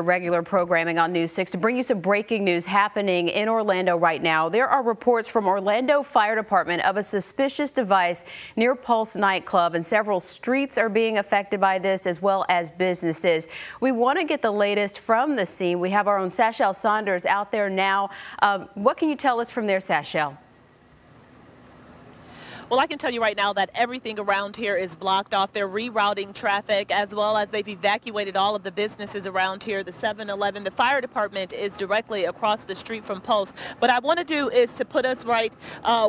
Regular programming on News 6 to bring you some breaking news happening in Orlando right now. There are reports from Orlando Fire Department of a suspicious device near Pulse nightclub, and several streets are being affected by this, as well as businesses. We want to get the latest from the scene. We have our own Sashel Saunders out there now. What can you tell us from there, Sashel? Well, I can tell you right now that everything around here is blocked off. They're rerouting traffic, as well as they've evacuated all of the businesses around here. The 7-Eleven, the fire department is directly across the street from Pulse. What I want to do is to put us right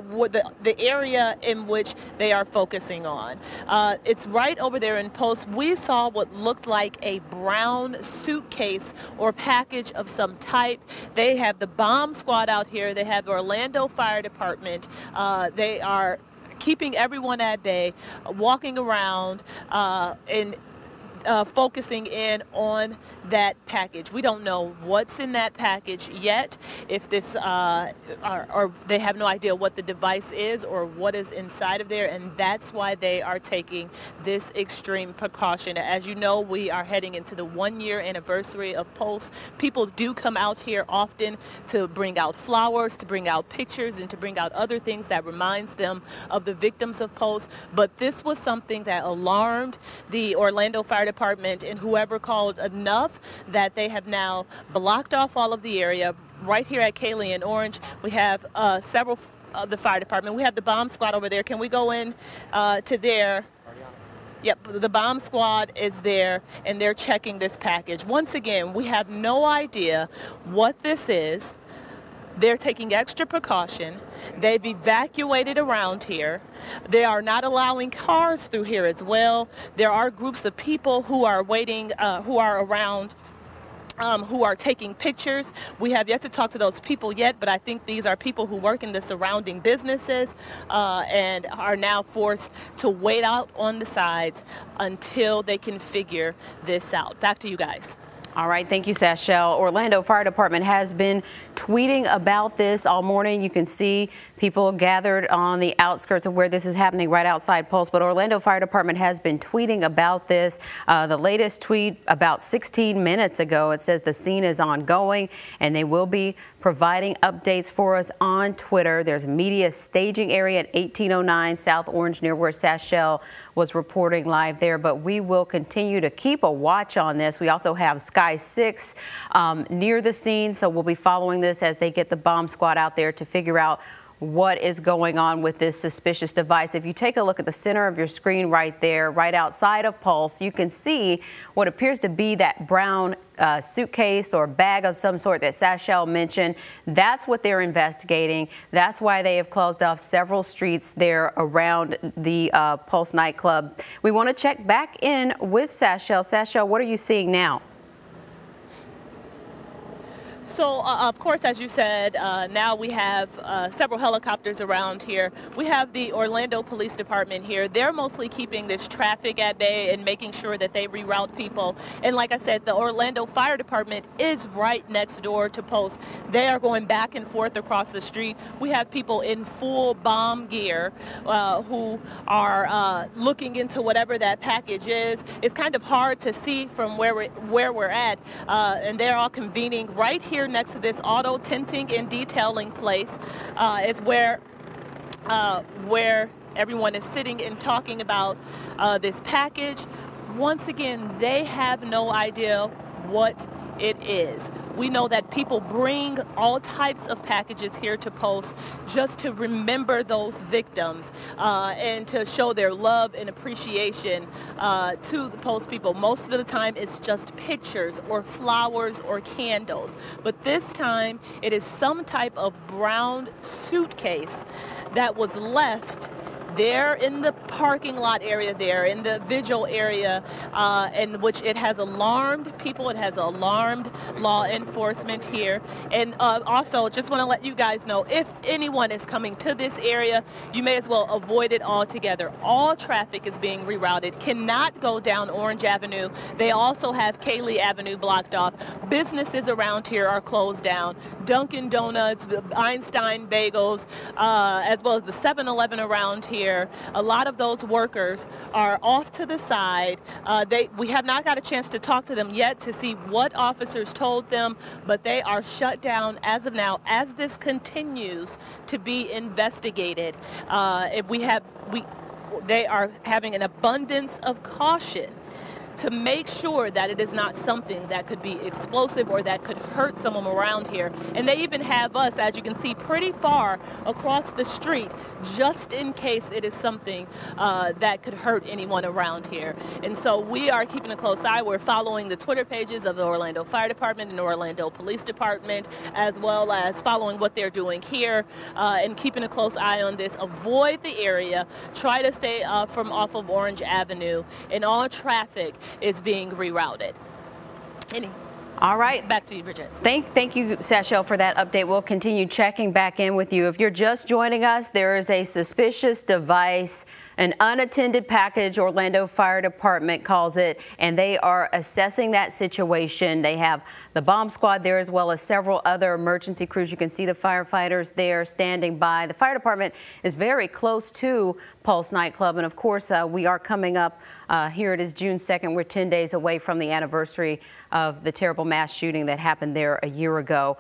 with the area in which they are focusing on. It's right over there in Pulse. We saw what looked like a brown suitcase or package of some type. They have the bomb squad out here. They have the Orlando Fire Department. They are keeping everyone at bay, walking around and focusing in on that package. We don't know what's in that package yet, if this or they have no idea what the device is or what is inside of there, and that's why they are taking this extreme precaution. As you know, we are heading into the 1-year anniversary of Pulse. People do come out here often to bring out flowers, to bring out pictures, and to bring out other things that reminds them of the victims of Pulse. But this was something that alarmed the Orlando Fire Department and whoever called enough that they have now blocked off all of the area. Right here at Kaylee and Orange, we have several of the fire department. We have the bomb squad over there. Can we go in to there? Yep, the bomb squad is there, and they're checking this package. Once again, we have no idea what this is. They're taking extra precaution. They've evacuated around here. They are not allowing cars through here as well. There are groups of people who are waiting, who are around, who are taking pictures. We have yet to talk to those people yet, but I think these are people who work in the surrounding businesses and are now forced to wait out on the sides until they can figure this out. Back to you guys. All right, thank you, Sashel. Orlando Fire Department has been tweeting about this all morning. You can see people gathered on the outskirts of where this is happening, right outside Pulse. But Orlando Fire Department has been tweeting about this. The latest tweet about 16 minutes ago, it says the scene is ongoing and they will be providing updates for us on Twitter. There's a media staging area at 1809 South Orange, near where Sashel was reporting live there. But we will continue to keep a watch on this. We also have Sky 6 near the scene, so we'll be following this as they get the bomb squad out there to figure out what is going on with this suspicious device. If you take a look at the center of your screen right there, right outside of Pulse, you can see what appears to be that brown suitcase or bag of some sort that Sashel mentioned. That's what they're investigating. That's why they have closed off several streets there around the Pulse nightclub. We want to check back in with Sashel. Sashel, what are you seeing now? So, of course, as you said, now we have several helicopters around here. We have the Orlando Police Department here. They're mostly keeping this traffic at bay and making sure that they reroute people. And like I said, the Orlando Fire Department is right next door to Pulse. They are going back and forth across the street. We have people in full bomb gear who are looking into whatever that package is. It's kind of hard to see from where we're at, and they're all convening right here next to this auto tinting and detailing place is where everyone is sitting and talking about this package. Once again, they have no idea what it is. We know that people bring all types of packages here to Pulse just to remember those victims and to show their love and appreciation to the Pulse people. Most of the time it's just pictures or flowers or candles, but this time it is some type of brown suitcase that was left there in the parking lot area, there in the vigil area, in which it has alarmed people. It has alarmed law enforcement here. And also, just want to let you guys know, if anyone is coming to this area, you may as well avoid it altogether. All traffic is being rerouted. Cannot go down Orange Avenue. They also have Kaylee Avenue blocked off. Businesses around here are closed down. Dunkin' Donuts, Einstein Bagels, as well as the 7-Eleven around here. here, a lot of those workers are off to the side. We have not got a chance to talk to them yet to see what officers told them, but they are shut down as of now as this continues to be investigated. They are having an abundance of caution to make sure that it is not something that could be explosive or that could hurt someone around here. And they even have us, as you can see, pretty far across the street, just in case it is something that could hurt anyone around here. And so we are keeping a close eye. We're following the Twitter pages of the Orlando Fire Department and Orlando Police Department, as well as following what they're doing here and keeping a close eye on this. Avoid the area. Try to stay from off of Orange Avenue, and all traffic is being rerouted. All right. Back to you, Bridget. Thank you, Sashel, for that update. We'll continue checking back in with you. If you're just joining us, there is a suspicious device, an unattended package, Orlando Fire Department calls it, and they are assessing that situation. They have the bomb squad there as well as several other emergency crews. You can see the firefighters there standing by. The fire department is very close to Pulse nightclub, and of course we are coming up here. It is June 2nd. We're 10 days away from the anniversary of the terrible mass shooting that happened there a year ago.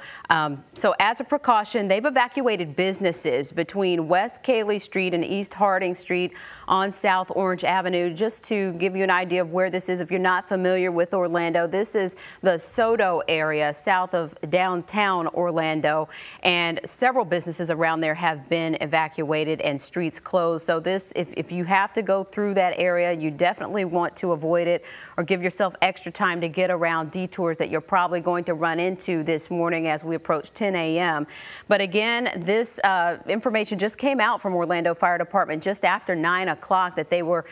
So as a precaution, they've evacuated businesses between West Cayley Street and East Harding Street on South Orange Avenue. Just to give you an idea of where this is, if you're not familiar with Orlando, this is the Soto area south of downtown Orlando, and several businesses around there have been evacuated and streets closed. So this, if you have to go through that area, you definitely want to avoid it or give yourself extra time to get around detours that you're probably going to run into this morning as we approach 10 a.m. But again, this information just came out from Orlando Fire Department just after 9 o'clock that they were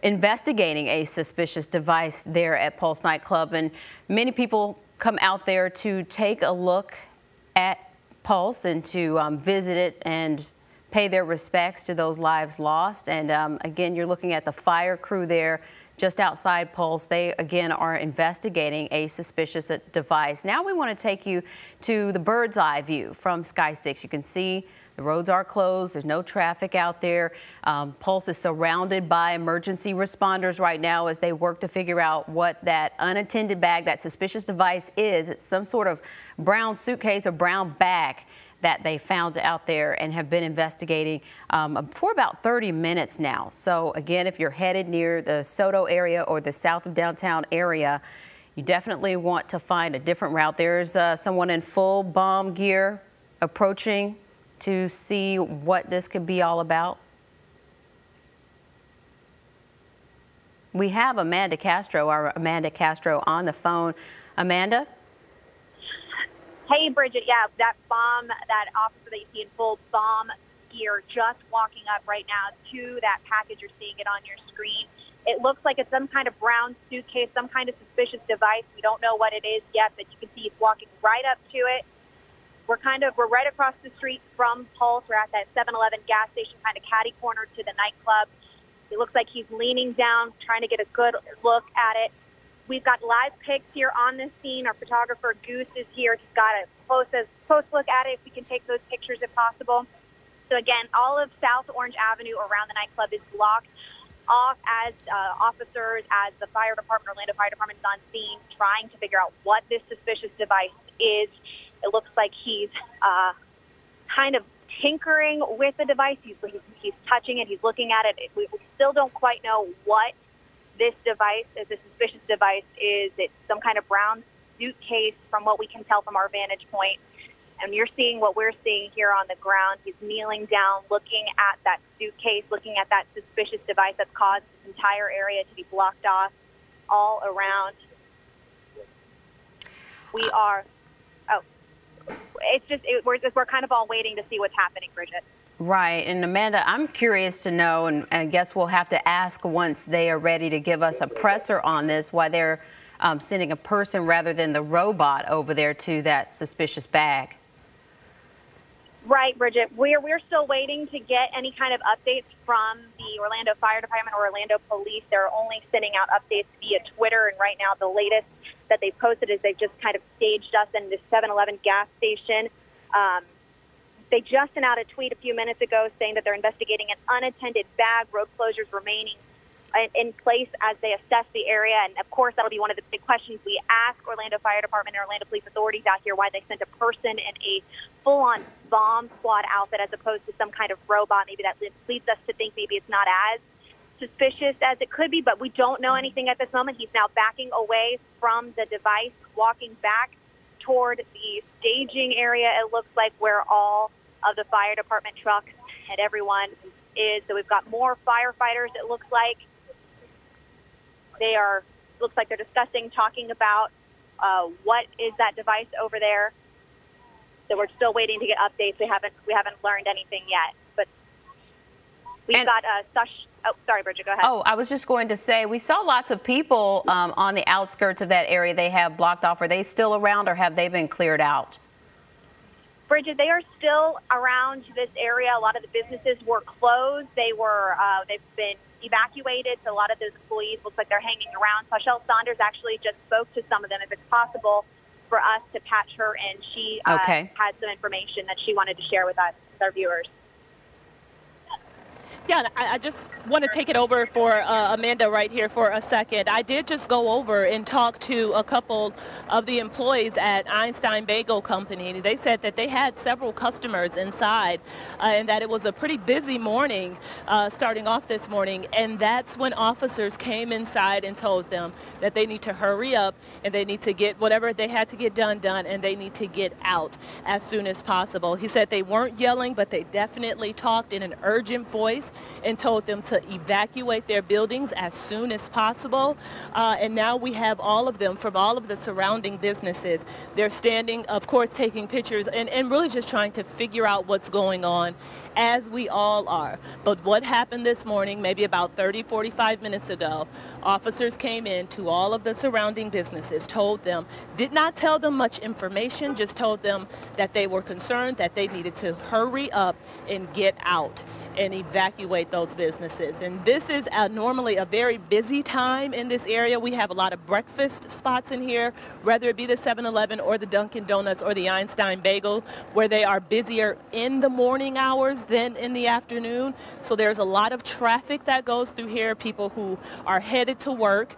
investigating a suspicious device there at Pulse nightclub, and many people come out there to take a look at Pulse and to visit it and pay their respects to those lives lost. And again, you're looking at the fire crew there just outside Pulse. They again are investigating a suspicious device. Now we want to take you to the bird's eye view from Sky 6. You can see the roads are closed. There's no traffic out there. Pulse is surrounded by emergency responders right now as they work to figure out what that unattended bag, that suspicious device is. It's some sort of brown suitcase or brown bag that they found out there and have been investigating for about 30 minutes now. So again, if you're headed near the Soto area or the south of downtown area, you definitely want to find a different route. There's someone in full bomb gear approaching to see what this could be all about. We have Amanda Castro, on the phone. Amanda? Hey, Bridget. Yeah, that officer that you see in full bomb gear just walking up right now to that package. You're seeing it on your screen. It looks like it's some kind of brown suitcase, some kind of suspicious device. We don't know what it is yet, but you can see he's walking right up to it. We're right across the street from Pulse. We're at that 7-Eleven gas station, kind of catty corner to the nightclub. It looks like he's leaning down, trying to get a good look at it. We've got live pics here on the scene. Our photographer Goose is here. He's got a close look at it if we can take those pictures if possible. So again, all of South Orange Avenue around the nightclub is blocked off as officers, as the fire department, Orlando Fire Department, is on scene trying to figure out what this suspicious device is. It looks like he's kind of tinkering with the device. He's touching it. He's looking at it. We still don't quite know what this device, this suspicious device, is. It's some kind of brown suitcase from what we can tell from our vantage point. And you're seeing what we're seeing here on the ground. He's kneeling down, looking at that suitcase, looking at that suspicious device that's caused this entire area to be blocked off all around. We are... we're kind of all waiting to see what's happening, Bridget. Right. And Amanda, I'm curious to know, and I guess we'll have to ask once they are ready to give us a presser on this, why they're sending a person rather than the robot over there to that suspicious bag. Right, Bridget. We're still waiting to get any kind of updates from the Orlando Fire Department or Orlando Police. They're only sending out updates via Twitter, and right now the latest that they posted is they've just kind of staged us in this 7-Eleven gas station. They just sent out a tweet a few minutes ago saying that they're investigating an unattended bag, road closures remaining in place as they assess the area. And, of course, that'll be one of the big questions we ask Orlando Fire Department and Orlando Police Authorities out here, why they sent a person in a full-on bomb squad outfit as opposed to some kind of robot. Maybe that leads us to think maybe it's not as suspicious as it could be, but we don't know anything at this moment. He's now backing away from the device, walking back toward the staging area, it looks like, where all of the fire department trucks and everyone is. So we've got more firefighters, it looks like. Looks like they're discussing, talking about what is that device over there. So we're still waiting to get updates. We haven't learned anything yet. But we've got oh, sorry, Bridget, go ahead. Oh, I was just going to say, we saw lots of people on the outskirts of that area they have blocked off. Are they still around, or have they been cleared out? Bridget, they are still around this area. A lot of the businesses were closed. They've been evacuated. So a lot of those employees looks like they're hanging around. Michelle Saunders actually just spoke to some of them. If it's possible for us to patch her in, she had some information that she wanted to share with us, with our viewers. Yeah, I just want to take it over for Amanda right here for a second. I did just go over and talk to a couple of the employees at Einstein Bagel Company. They said that they had several customers inside and that it was a pretty busy morning starting off this morning. And that's when officers came inside and told them that they need to hurry up and they need to get whatever they had to get done, and they need to get out as soon as possible. He said they weren't yelling, but they definitely talked in an urgent voice and told them to evacuate their buildings as soon as possible. And now we have all of them from all of the surrounding businesses. They're standing, of course, taking pictures and really just trying to figure out what's going on, as we all are. But what happened this morning, maybe about 30, 45 minutes ago, officers came in to all of the surrounding businesses, told them, did not tell them much information, just told them that they were concerned, that they needed to hurry up and get out and evacuate those businesses. And this is normally a very busy time in this area. We have a lot of breakfast spots in here, whether it be the 7-Eleven or the Dunkin' Donuts or the Einstein Bagel, where they are busier in the morning hours than in the afternoon. So there's a lot of traffic that goes through here, people who are headed to work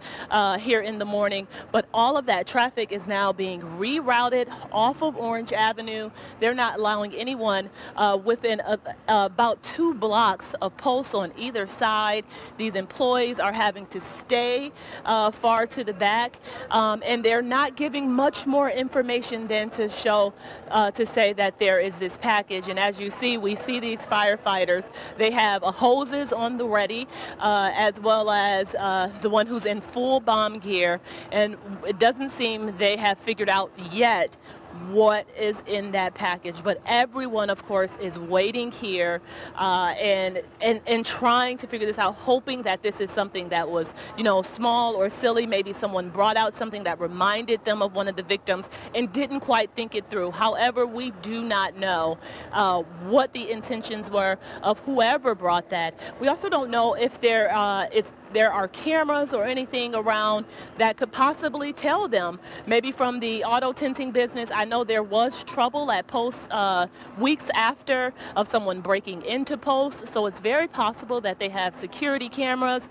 here in the morning. But all of that traffic is now being rerouted off of Orange Avenue. They're not allowing anyone within about 2 blocks of posts on either side. These employees are having to stay far to the back, and they're not giving much more information than to show, to say that there is this package. And as you see, we see these firefighters. They have hoses on the ready, as well as the one who's in full bomb gear. And it doesn't seem they have figured out yet what is in that package, but everyone, of course, is waiting here and trying to figure this out, hoping that this is something that was, you know, small or silly. Maybe someone brought out something that reminded them of one of the victims and didn't quite think it through. However, we do not know what the intentions were of whoever brought that. We also don't know if there are cameras or anything around that could possibly tell them. Maybe from the auto tinting business, I know there was trouble at Post weeks after of someone breaking into Post, so it's very possible that they have security cameras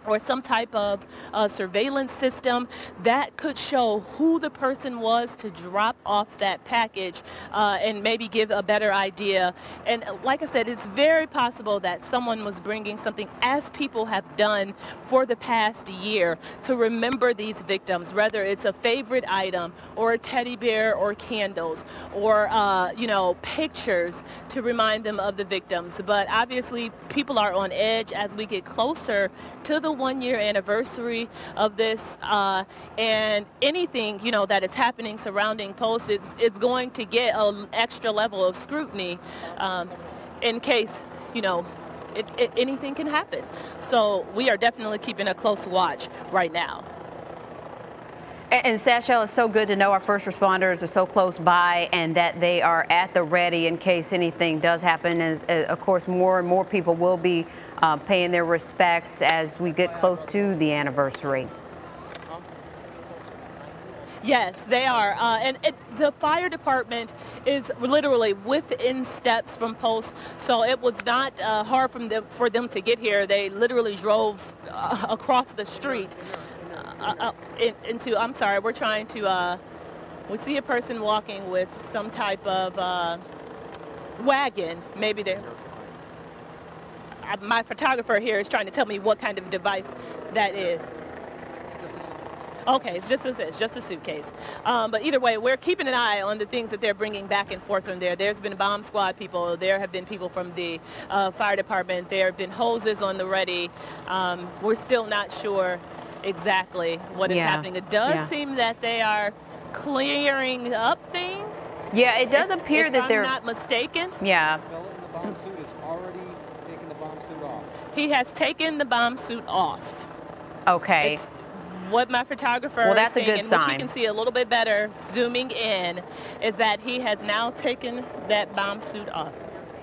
or some type of surveillance system that could show who the person was to drop off that package and maybe give a better idea. And like I said, it's very possible that someone was bringing something, as people have done for the past year, to remember these victims, whether it's a favorite item or a teddy bear or candles or, you know, pictures to remind them of the victims. But obviously people are on edge as we get closer to the 1-year anniversary of this, and anything, you know, that is happening surrounding Post, it's going to get an extra level of scrutiny in case, you know, anything can happen. So we are definitely keeping a close watch right now. And Sashel, it's so good to know our first responders are so close by and that they are at the ready in case anything does happen. As of course, more and more people will be paying their respects as we get close to the anniversary. Yes, they are. And the fire department is literally within steps from Pulse, so it was not hard for them to get here. They literally drove across the street into, I'm sorry, we're trying to, we see a person walking with some type of wagon. Maybe they're, my photographer here is trying to tell me what kind of device that is. Okay, it's just a suitcase. But either way, we're keeping an eye on the things that they're bringing back and forth from there. There's been bomb squad people. There have been people from the fire department. There have been hoses on the ready. We're still not sure exactly what is happening. It does seem that they are clearing up things. Yeah, it does appear that they're... I'm not mistaken. Yeah. The fellow in the bomb suit has already taken the bomb suit off. He has taken the bomb suit off. Okay. It's what my photographer that's is seeing, a good and sign. which you can see a little bit better zooming in, is that he has now taken that bomb suit off.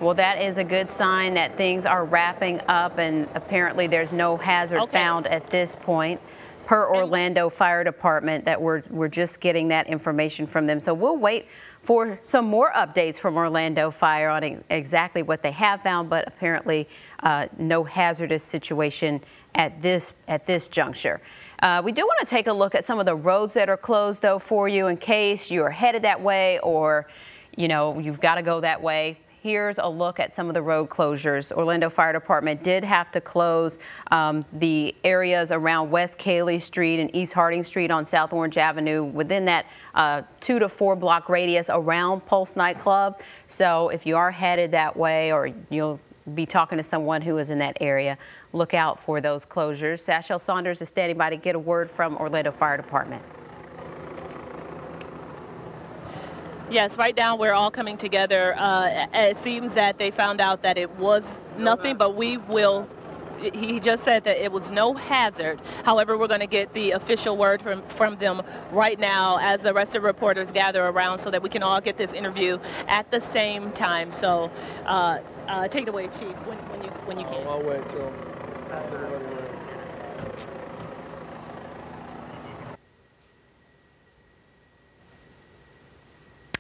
Well, that is a good sign that things are wrapping up, and apparently there's no hazard found at this point, per Orlando Fire Department, that we're just getting that information from them. So we'll wait for some more updates from Orlando Fire on exactly what they have found, but apparently no hazardous situation at this juncture. We do want to take a look at some of the roads that are closed, though, for you in case you're headed that way or, you know, you've got to go that way. Here's a look at some of the road closures. Orlando Fire Department did have to close the areas around West Cayley Street and East Harding Street on South Orange Avenue within that 2 to 4 block radius around Pulse nightclub. So if you are headed that way or you'll be talking to someone who is in that area, look out for those closures. Sashel Saunders is standing by to get a word from Orlando Fire Department. Yes, right now we're all coming together. It seems that they found out that it was nothing, but we will, he just said that it was no hazard. However, we're going to get the official word from them right now as the rest of the reporters gather around so that we can all get this interview at the same time. So take it away, Chief, when you can. I'll wait till everybody ready.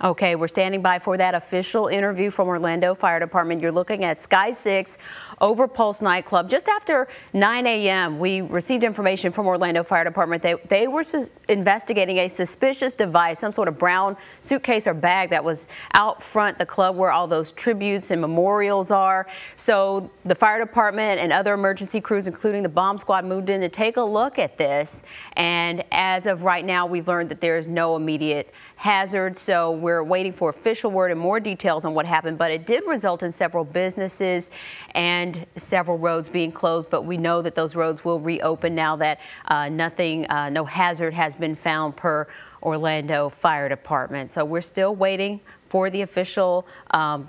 Okay, we're standing by for that official interview from Orlando Fire Department. You're looking at Sky 6 over Pulse nightclub. Just after 9 a.m., we received information from Orlando Fire Department. They were investigating a suspicious device, some sort of brown suitcase or bag that was out front the club where all those tributes and memorials are. So the fire department and other emergency crews, including the bomb squad, moved in to take a look at this. And as of right now, we've learned that there is no immediate hazard. So we're waiting for official word and more details on what happened, but it did result in several businesses and several roads being closed. But we know that those roads will reopen now that no hazard has been found per Orlando Fire Department. So we're still waiting for the official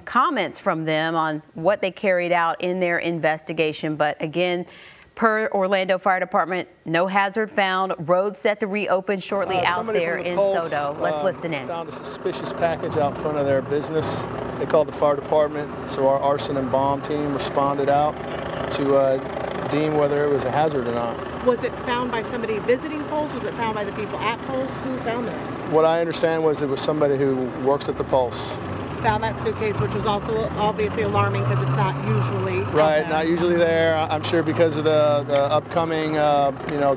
comments from them on what they carried out in their investigation. But again, per Orlando Fire Department, no hazard found. Roads set to reopen shortly out there in Soto. Let's listen in. Found a suspicious package out front of their business. They called the fire department, so our arson and bomb team responded out to deem whether it was a hazard or not. Was it found by somebody visiting Pulse? Was it found by the people at Pulse? Who found it? What I understand was it was somebody who works at the Pulse. Found that suitcase, which was also obviously alarming because it's not usually right, not usually there. I'm sure because of the upcoming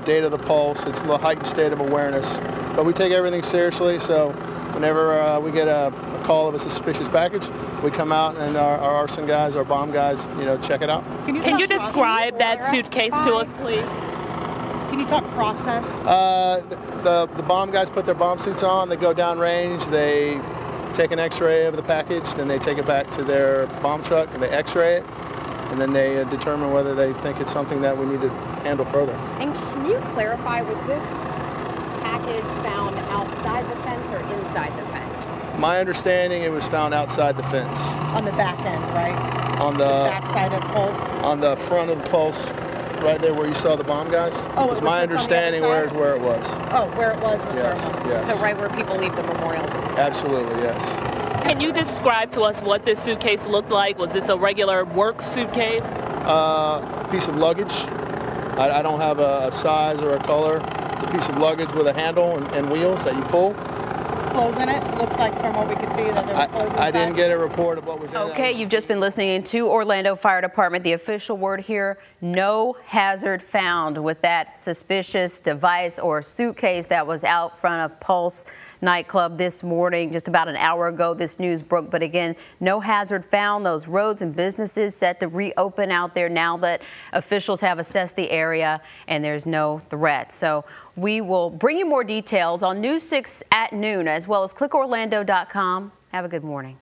date of the Pulse, it's a heightened state of awareness. But we take everything seriously, so whenever we get a call of a suspicious package, we come out and our arson guys, our bomb guys, check it out. Can you describe that suitcase to us, please? Can you talk process? The bomb guys put their bomb suits on, they go down range, they take an x-ray of the package, then they take it back to their bomb truck and they x-ray it, and then they determine whether they think it's something that we need to handle further. And can you clarify, was this package found outside the fence or inside the fence? My understanding, it was found outside the fence. On the back end, right? On the back side of Pulse? On the front of the Pulse, right there where you saw the bomb guys. Oh, it's my understanding where it was. Oh, where it was yes, where it was. Yes. So right where people leave the memorials and stuff. Absolutely, yes. Can you describe to us what this suitcase looked like? Was this a regular work suitcase? A piece of luggage. I don't have a size or a color. It's a piece of luggage with a handle and wheels that you pull. clothes in it. Looks like from what we could see that there were clothes inside. I didn't get a report of what was in it. Okay, you've just been listening to Orlando Fire Department. The official word here, no hazard found with that suspicious device or suitcase that was out front of Pulse nightclub this morning. Just about an hour ago, this news broke. But again, no hazard found. Those roads and businesses set to reopen out there now that officials have assessed the area and there's no threat. So we will bring you more details on News 6 at noon, as well as clickorlando.com. Have a good morning.